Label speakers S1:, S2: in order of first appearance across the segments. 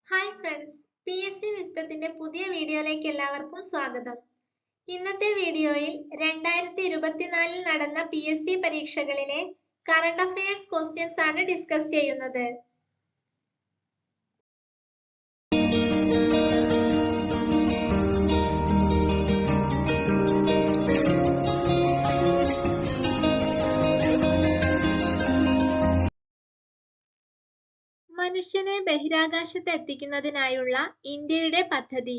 S1: Hi friends, PSC വിസ്ഡത്തിന്റെ പുതിയ വീഡിയോയിലേക്ക് എല്ലാവർക്കും സ്വാഗതം. ഇന്നത്തെ വീഡിയോയിൽ 2024 നടന്ന PSC പരീക്ഷകളിലെ കറണ്ട് അഫയേഴ്സ് ക്വസ്റ്റ്യൻസ് ആണ് ഡിസ്കസ് ചെയ്യുന്നത്. മനുഷ്യനെ ബഹിരാകാശത്ത് എത്തിക്കുന്നതിനായുള്ള ഇന്ത്യയുടെ പദ്ധതി.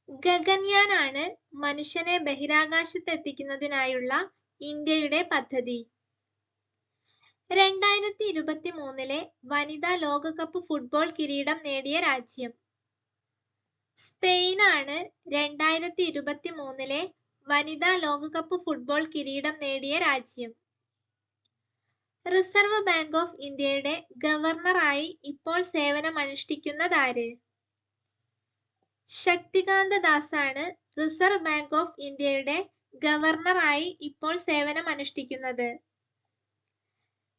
S1: ഗഗൻയാൻ ആണ് മനുഷ്യനെ ബഹിരാകാശത്ത് എത്തിക്കുന്നതിനായുള്ള ഇന്ത്യയുടെ പദ്ധതി. 2023 വനിതാ ലോകകപ്പ് ഫുട്ബോൾ കിരീടം നേടിയ രാജ്യം. സ്പെയിൻ ആണ് 2023 വനിതാ ലോകകപ്പ് ഫുട്ബോൾ കിരീടം നേടിയ രാജ്യം. റിസർവ് ബാങ്ക് ഓഫ് ഇന്ത്യയുടെ ഗവർണറായി ഇപ്പോൾ സേവനമനുഷ്ഠിക്കുന്നതാര്? ശക്തികാന്ത ദാസ് ആണ് റിസർവ് ബാങ്ക് ഓഫ് ഇന്ത്യയുടെ ഗവർണറായി ഇപ്പോൾ സേവനമനുഷ്ഠിക്കുന്നത്.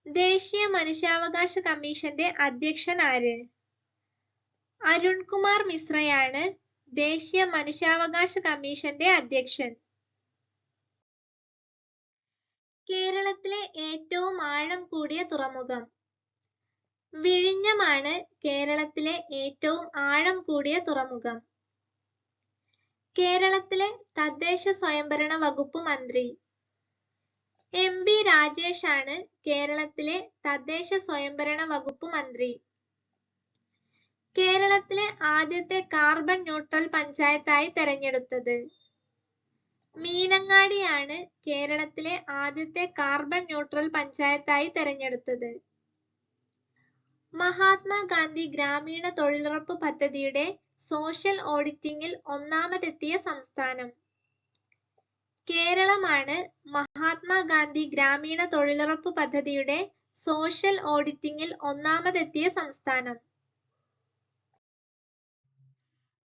S1: ദേശീയ മനുഷ്യാവകാശ കമ്മീഷന്റെ അധ്യക്ഷൻ ആര്? അരുൺകുമാർ മിശ്രയാണ് ദേശീയ മനുഷ്യാവകാശ കമ്മീഷന്റെ അധ്യക്ഷൻ. കേരളത്തിലെ ഏറ്റവും ആഴം കൂടിയ തുറമുഖം. വിഴിഞ്ഞമാണ് കേരളത്തിലെ ഏറ്റവും ആഴം കൂടിയ തുറമുഖം. കേരളത്തിലെ തദ്ദേശ സ്വയംഭരണ വകുപ്പ് മന്ത്രി. MB രാജേഷ് ആണ് കേരളത്തിലെ തദ്ദേശ സ്വയംഭരണ വകുപ്പ് മന്ത്രി. കേരളത്തിലെ ആദ്യത്തെ കാർബൺ ന്യൂട്രൽ പഞ്ചായത്തായി തെരഞ്ഞെടുത്തത്. മീനങ്ങാടിയാണ് കേരളത്തിലെ ആദ്യത്തെ കാർബൺ ന്യൂട്രൽ പഞ്ചായത്തായി തെരഞ്ഞെടുത്തത്. മഹാത്മാഗാന്ധി ഗ്രാമീണ തൊഴിലുറപ്പ് പദ്ധതിയുടെ സോഷ്യൽ ഓഡിറ്റിംഗിൽ ഒന്നാമതെത്തിയ സംസ്ഥാനം. കേരളമാണ് മഹാത്മാഗാന്ധി ഗ്രാമീണ തൊഴിലുറപ്പ് പദ്ധതിയുടെ സോഷ്യൽ ഓഡിറ്റിംഗിൽ ഒന്നാമതെത്തിയ സംസ്ഥാനം.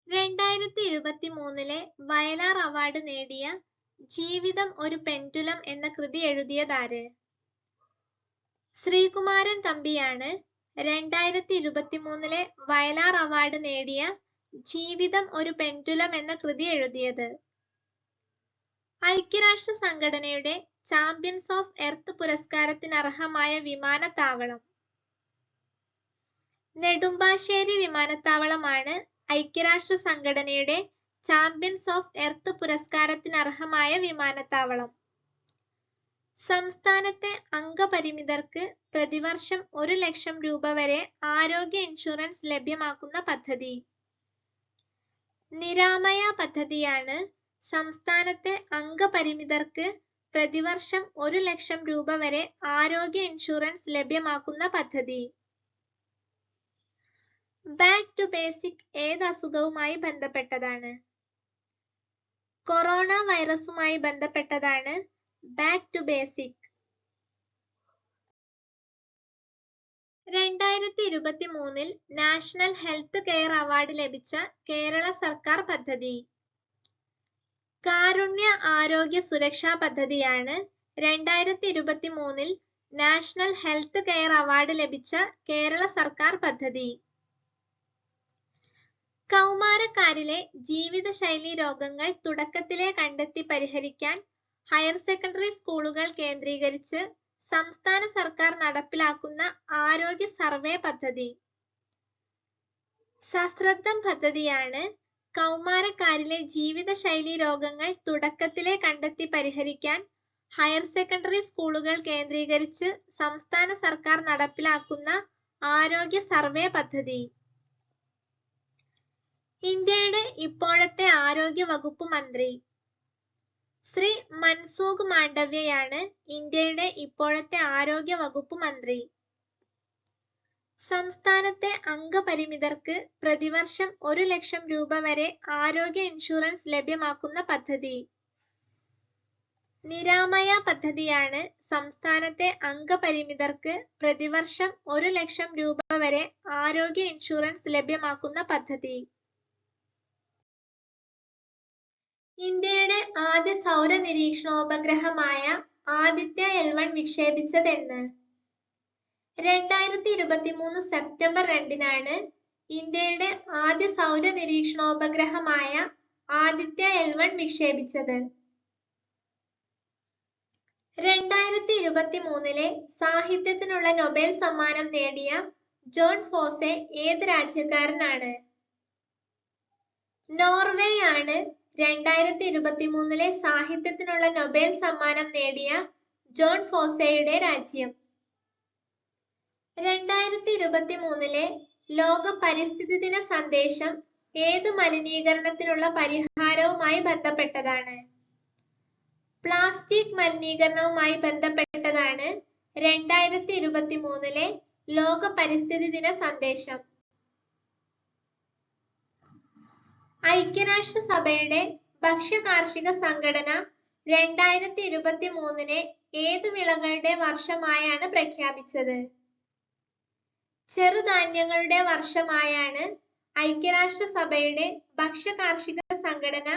S1: 2023 വയലാർ അവാർഡ് നേടിയ ജീവിതം ഒരു പെൻഡുലം എന്ന കൃതി എഴുതിയതാര്? ശ്രീകുമാരൻ തമ്പിയാണ് 2023 വയലാർ അവാർഡ് നേടിയ ജീവിതം ഒരു പെൻഡുലം എന്ന കൃതി എഴുതിയത്. ഐക്യരാഷ്ട്ര സംഘടനയുടെ ചാമ്പ്യൻസ് ഓഫ് എർത്ത് പുരസ്കാരത്തിനർഹമായ വിമാനത്താവളം. നെടുമ്പാശ്ശേരി വിമാനത്താവളമാണ് ഐക്യരാഷ്ട്ര സംഘടനയുടെ ചാമ്പ്യൻസ് ഓഫ് എർത്ത് പുരസ്കാരത്തിനർഹമായ വിമാനത്താവളം. സംസ്ഥാനത്തെ അംഗപരിമിതർക്ക് പ്രതിവർഷം 1 ലക്ഷം രൂപ വരെ ആരോഗ്യ ഇൻഷുറൻസ് ലഭ്യമാക്കുന്ന പദ്ധതി. നിരാമയ പദ്ധതിയാണ് സംസ്ഥാനത്തെ അംഗപരിമിതർക്ക് പ്രതിവർഷം 1 ലക്ഷം രൂപ വരെ ആരോഗ്യ ഇൻഷുറൻസ് ലഭ്യമാക്കുന്ന പദ്ധതി. ബാക്ക് ടു ബേസിക് ഏത് അസുഖവുമായി ബന്ധപ്പെട്ടതാണ്? കൊറോണ വൈറസുമായി ബന്ധപ്പെട്ടതാണ് back to basic. 2023 national health care award ലഭിച്ച കേരള സർക്കാർ പദ്ധതി. കാരുണ്യ ആരോഗ്യ സുരക്ഷാ പദ്ധതിയാണ് 2023 നാഷണൽ ഹെൽത്ത് കെയർ അവാർഡ് ലഭിച്ച കേരള സർക്കാർ പദ്ധതി. കൗമാരക്കാരിലെ ജീവിതശൈലി രോഗങ്ങൾ തുടക്കത്തിലേ കണ്ടെത്തി പരിഹരിക്കാൻ ഹയർ സെക്കൻഡറി സ്കൂളുകൾ കേന്ദ്രീകരിച്ച് സംസ്ഥാന സർക്കാർ നടപ്പിലാക്കുന്ന ആരോഗ്യ സർവേ പദ്ധതി. സശ്രദ്ധം പദ്ധതിയാണ് കൗമാരക്കാരിലെ ജീവിതശൈലി രോഗങ്ങൾ തുടക്കത്തിലേ കണ്ടെത്തി പരിഹരിക്കാൻ ഹയർ സെക്കൻഡറി സ്കൂളുകൾ കേന്ദ്രീകരിച്ച് സംസ്ഥാന സർക്കാർ നടപ്പിലാക്കുന്ന ആരോഗ്യ സർവേ പദ്ധതി. ഇന്ത്യയുടെ ഇപ്പോഴത്തെ ആരോഗ്യ വകുപ്പ് മന്ത്രി. ശ്രീ മൻസുഖ് മാണ്ഡവ്യയാണ് ഇന്ത്യയുടെ ഇപ്പോഴത്തെ ആരോഗ്യ വകുപ്പ് മന്ത്രി. സംസ്ഥാനത്തെ അംഗപരിമിതർക്ക് പ്രതിവർഷം 1 ലക്ഷം രൂപ വരെ ആരോഗ്യ ഇൻഷുറൻസ് ലഭ്യമാക്കുന്ന പദ്ധതി. നിരാമയ പദ്ധതിയാണ് സംസ്ഥാനത്തെ അംഗപരിമിതർക്ക് പ്രതിവർഷം 1 ലക്ഷം രൂപ വരെ ആരോഗ്യ ഇൻഷുറൻസ് ലഭ്യമാക്കുന്ന പദ്ധതി. ഇന്ത്യയുടെ ആദ്യ സൗര നിരീക്ഷണോപഗ്രഹമായ ആദിത്യ L1 വിക്ഷേപിച്ചതെന്ന്? 2023 സെപ്റ്റംബർ 2-നാണ് ഇന്ത്യയുടെ ആദ്യ സൗര നിരീക്ഷണോപഗ്രഹമായ ആദിത്യ L1 വിക്ഷേപിച്ചത്? 2023 സാഹിത്യത്തിനുള്ള നൊബേൽ സമ്മാനം നേടിയ ജോൺ ഫോസെ ഏത് രാജ്യക്കാരനാണ്? നോർവേയാണ് 2023 സാഹിത്യത്തിനുള്ള നൊബേൽ സമ്മാനം നേടിയ ജോൺ ഫോസെയുടെ രാജ്യം. 2023 ലോക പരിസ്ഥിതി ദിന സന്ദേശം ഏത് മലിനീകരണത്തിനുള്ള പരിഹാരവുമായി ബന്ധപ്പെട്ടതാണ്? പ്ലാസ്റ്റിക് മലിനീകരണവുമായി ബന്ധപ്പെട്ടതാണ് 2023 ലോക പരിസ്ഥിതി ദിന സന്ദേശം. ഐക്യരാഷ്ട്രസഭയുടെ ഭക്ഷ്യ-കാർഷിക സംഘടന 2023 ഏത് വിളകളുടെ വർഷമായാണ് പ്രഖ്യാപിച്ചത്? ചെറുധാന്യങ്ങളുടെ വർഷമായാണ് ഐക്യരാഷ്ട്രസഭയുടെ ഭക്ഷ്യ-കാർഷിക സംഘടന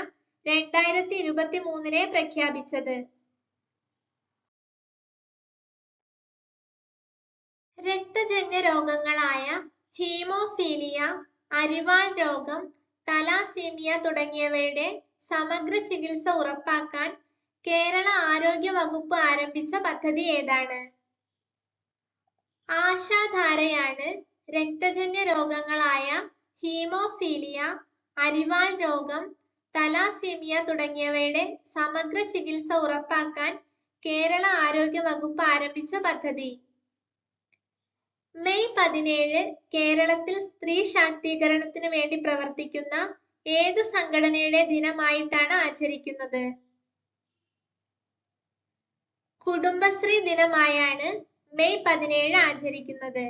S1: 2023 പ്രഖ്യാപിച്ചത്. രക്തജന്യ രോഗങ്ങളായ ഹീമോഫീലിയ, അരിവാൾ രോഗം, തലാസീമിയ തുടങ്ങിയവയുടെ സമഗ്ര ചികിത്സ ഉറപ്പാക്കാൻ കേരള ആരോഗ്യ വകുപ്പ് ആരംഭിച്ച പദ്ധതി ഏതാണ്? ആശാധാരയാണ് രക്തജന്യ രോഗങ്ങളായ ഹീമോഫീലിയ, അരിവാൾ രോഗം, തലാസീമിയ തുടങ്ങിയവയുടെ സമഗ്ര ചികിത്സ ഉറപ്പാക്കാൻ കേരള ആരോഗ്യ വകുപ്പ് ആരംഭിച്ച പദ്ധതി. മെയ് 17 കേരളത്തിൽ സ്ത്രീ ശാക്തീകരണത്തിനു വേണ്ടി പ്രവർത്തിക്കുന്ന ഏത് സംഘടനയുടെ ദിനമായിട്ടാണ് ആചരിക്കുന്നത്? കുടുംബശ്രീ ദിനമായാണ് മെയ് 17 ആചരിക്കുന്നത്.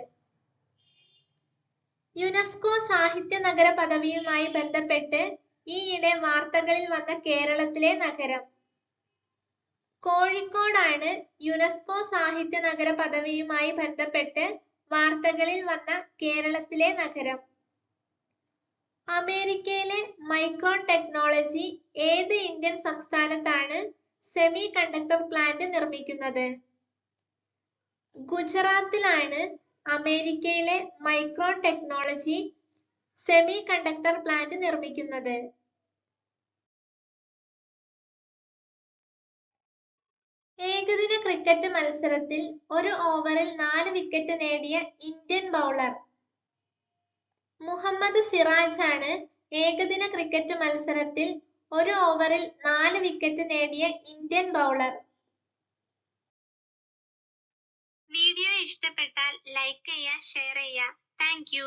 S1: യുനെസ്കോ സാഹിത്യ നഗര പദവിയുമായി ബന്ധപ്പെട്ട് ഈയിടെ വാർത്തകളിൽ വന്ന കേരളത്തിലെ നഗരം? കോഴിക്കോടാണ് യുനെസ്കോ സാഹിത്യ നഗര പദവിയുമായി ബന്ധപ്പെട്ട് വാർത്തകളിൽ വന്ന കേരളത്തിലെ നഗരം. അമേരിക്കയിലെ മൈക്രോൺ ടെക്നോളജി ഏത് ഇന്ത്യൻ സംസ്ഥാനത്താണ് സെമി കണ്ടക്ടർ പ്ലാന്റ് നിർമ്മിക്കുന്നത്? ഗുജറാത്തിലാണ് അമേരിക്കയിലെ micron technology semi conductor plant നിർമ്മിക്കുന്നത്. ഏകദിന ക്രിക്കറ്റ് മത്സരത്തിൽ ഒരു ഓവറിൽ 4 വിക്കറ്റ് നേടിയ ഇന്ത്യൻ ബൗളർ? മുഹമ്മദ് സിറാജ് ആണ് ഏകദിന ക്രിക്കറ്റ് മത്സരത്തിൽ ഒരു ഓവറിൽ 4 വിക്കറ്റ് നേടിയ ഇന്ത്യൻ ബൗളർ. വീഡിയോ ഇഷ്ടപ്പെട്ടാൽ ലൈക്ക് ചെയ്യുക, ഷെയർ ചെയ്യുക. Thank you.